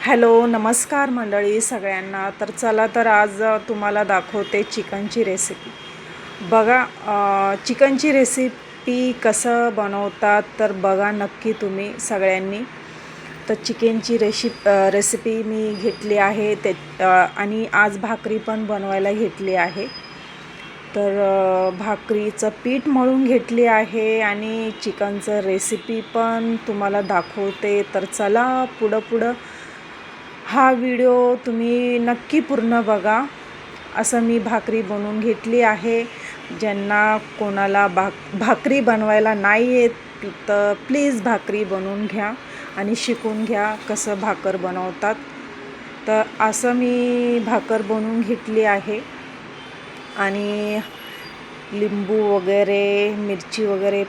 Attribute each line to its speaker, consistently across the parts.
Speaker 1: Hello नमस्कार मंडळी सगळ्यांना. तर चला तर आज तुम्हाला दाखवते चिकनची रेसिपी. बघा चिकनची रेसिपी कसं बनवतात तर बघा नक्की तुम्ही सगळ्यांनी. तर चिकनची रेसिपी मी घेतली आहे ते आणि आज भाकरी पण बनवायला घेतली आहे. तर भाकरीचं पीठ मळून घेतली आहे आणि चिकनचं रेसिपी पण तुम्हाला दाखवते. तर चला पुढं हा व्हिडिओ तुम्ही नक्की पूर्ण बघा. असं मी भाकरी बनवून घेतली आहे. ज्यांना कोणाला भाकरी बनवायला नाही येत तर प्लीज भाकरी बनवून घ्या आणि शिकून घ्या कसं भाकर बनवतात. तर असं मी भाकर बनवून घेतली आहे आणि लिंबू वगैरे मिरची वगैरे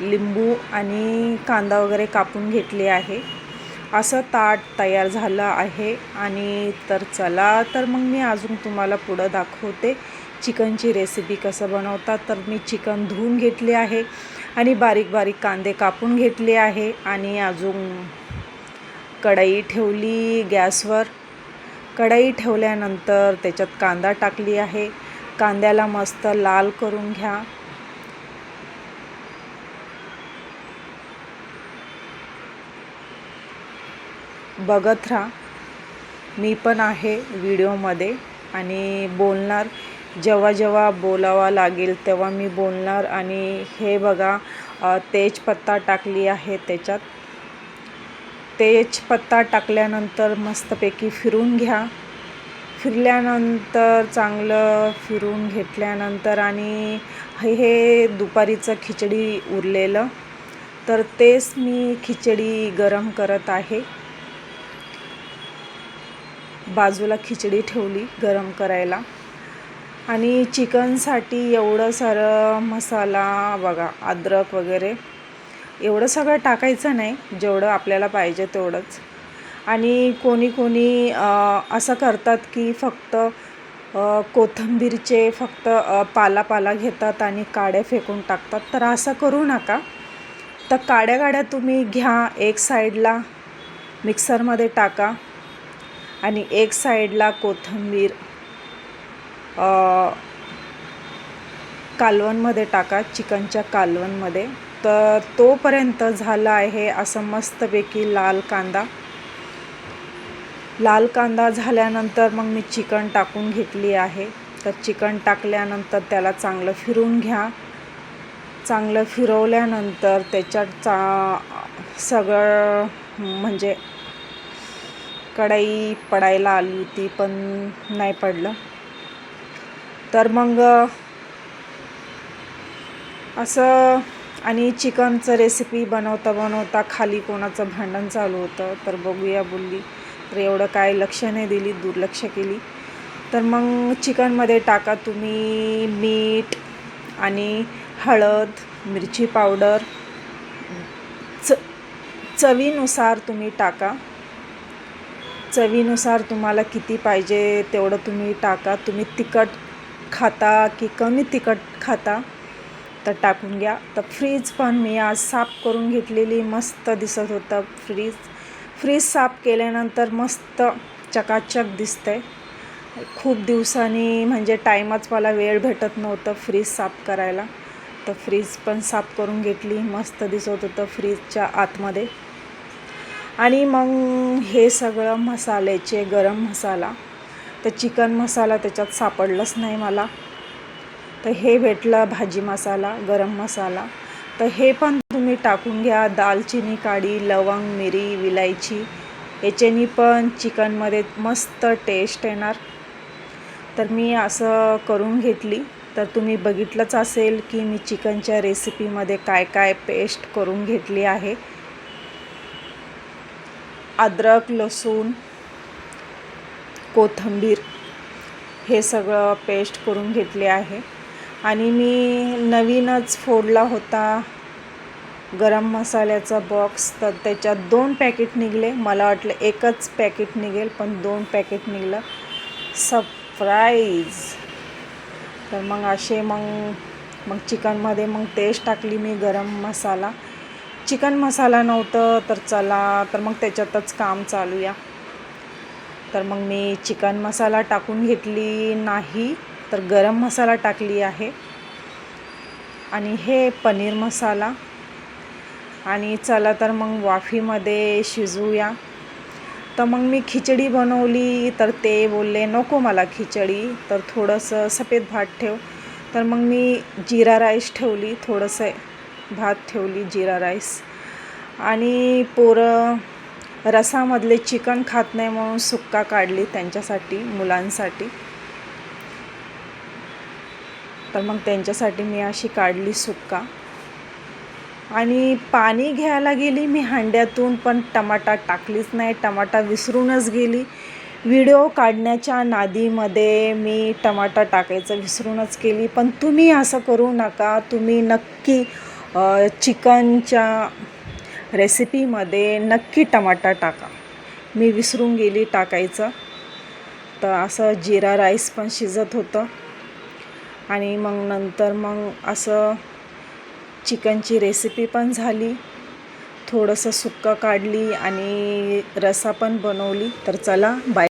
Speaker 1: लिंबू आणि कांदा वगैरे कापून घेतले आहे. असं ताट तयार झालं आहे. आणि तर चला तर मग मी अजून तुम्हाला पुढं दाखवते चिकनची रेसिपी कसं बनवतात. तर मी चिकन धुवून घेतले आहे आणि बारीक बारीक कांदे कापून घेतले आहे आणि अजून कढई ठेवली गॅसवर. कढई ठेवल्यानंतर त्याच्यात कांदा टाकली आहे. कांद्याला मस्त लाल करून घ्या. बघत राहा. मी पण आहे व्हिडिओमध्ये आणि बोलणार. जेव्हा बोलावं लागेल तेव्हा मी बोलणार. आणि हे बघा तेजपत्ता टाकली आहे त्याच्यात. तेजपत्ता टाकल्यानंतर मस्तपैकी फिरून घ्या. फिरल्यानंतर चांगलं फिरून घेतल्यानंतर आणि हे दुपारीचं खिचडी उरलेलं तर तेच मी खिचडी गरम करत आहे. बाजूला खिचडी ठेवली गरम करायला. आणि चिकनसाठी एवढं सारं मसाला बघा अद्रक वगैरे एवढं सगळं टाकायचं नाही, जेवढं आपल्याला पाहिजे तेवढंच. आणि कोणी असं करतात की फक्त कोथिंबीरचे फक्त पाला घेतात आणि काड्या फेकून टाकतात. तर असं करू नका. तर काड्या तुम्ही घ्या, एक साईडला मिक्सरमध्ये टाका आणि एक साईडला कोथिंबीर कालवणमध्ये टाका, चिकनच्या कालवणमध्ये. तर तोपर्यंत झाला आहे असं मस्तपैकी लाल कांदा झाल्यानंतर मग मी चिकन टाकून घेतली आहे. तर चिकन टाकल्यानंतर त्याला चांगलं फिरून घ्या. चांगलं फिरवल्यानंतर त्याच्यात सगळं म्हणजे कढई पडायला आली होती पण नाही पडलं. तर मग असं. आणि चिकनचं रेसिपी बनवता खाली कोणाचं भांडण चालू होतं. तर बघूया बोलली तर एवढं काय लक्ष नाही दिली, दुर्लक्ष केली. तर मग चिकनमध्ये टाका तुम्ही मीठ आणि हळद, मिरची पावडर चवीनुसार तुम्ही टाका. चवीनुसार तुम्हाला किती पाहिजे तेवढं तुम्ही टाका. तुम्ही तिखट खाता की कमी तिखट खाता तर टाकून घ्या. तर फ्रीज पण मी आज साफ करून घेतलेली, मस्त दिसत होतं फ्रीज साफ केल्यानंतर मस्त चकाचक दिसतंय. खूप दिवसांनी म्हणजे टाईमच मला वेळ भेटत नव्हतं फ्रीज साफ करायला. तर फ्रीज पण साफ करून घेतली, मस्त दिसत होतं फ्रीजच्या आतमध्ये. आणि मग हे सगळं मसाल्याचे गरम मसाला, तर चिकन मसाला त्याच्यात सापडलंच नाही मला. तर हे भेटलं भाजी मसाला, गरम मसाला. तर हे पण तुम्ही टाकून घ्या. दालचिनी काढी, लवंग, मिरी, विलायची याच्यानी पण चिकनमध्ये मस्त टेस्ट येणार. तर मी असं करून घेतली. तर तुम्ही बघितलंच असेल की मी चिकनच्या रेसिपीमध्ये काय पेस्ट करून घेतली आहे. अद्रक, लसूण, कोथिंबीर हे सगळं पेस्ट करून घेतले आहे. आणि मी नवीनच फोडला होता गरम मसाल्याचा बॉक्स. तर त्याच्यात 2 पॅकेट निघले. मला वाटलं एकच पॅकेट निघेल पण 2 पॅकेट निघलं. सरप्राईज. तर मग असे मग चिकनमध्ये मग टेस्ट टाकली मी गरम मसाला. चिकन मसाला नव्हतं तर चला तर मग त्याच्यातच काम चालूया. तर मग मी चिकन मसाला टाकून घेतली नाही तर गरम मसाला टाकली आहे आणि हे पनीर मसाला. आणि चला तर मग वाफीमध्ये शिजवूया. तर मग मी खिचडी बनवली तर ते बोलले नको मला खिचडी, तर थोडंसं सफेद भात ठेव. तर मग मी जिरा राईस ठेवली, थोडंसं भात ठेवली जिरा राईस. आणि पोरं रसामधले चिकन खात नाही म्हणून सुक्का काढली त्यांच्यासाठी, मुलांसाठी. तर मग त्यांच्यासाठी मी अशी काढली सुक्का. आणि पाणी घ्यायला गेली मी हांड्यातून, पण टमाटा टाकलीच नाही, टमाटा विसरूनच गेली. व्हिडिओ काढण्याच्या नादीमध्ये मी टमाटा टाकायचं विसरूनच केली. पण तुम्ही असं करू नका, तुम्ही नक्की चिकनच्या रेसिपीमध्ये नक्की टमाटा टाका. मी विसरून गेली टाकायचं. तर असं जिरा राईस पण शिजत होतं आणि मग नंतर मग असं चिकनची रेसिपी पण झाली. थोडंसं सुक्का काढली आणि रसा पण बनवली. तर चला बाय.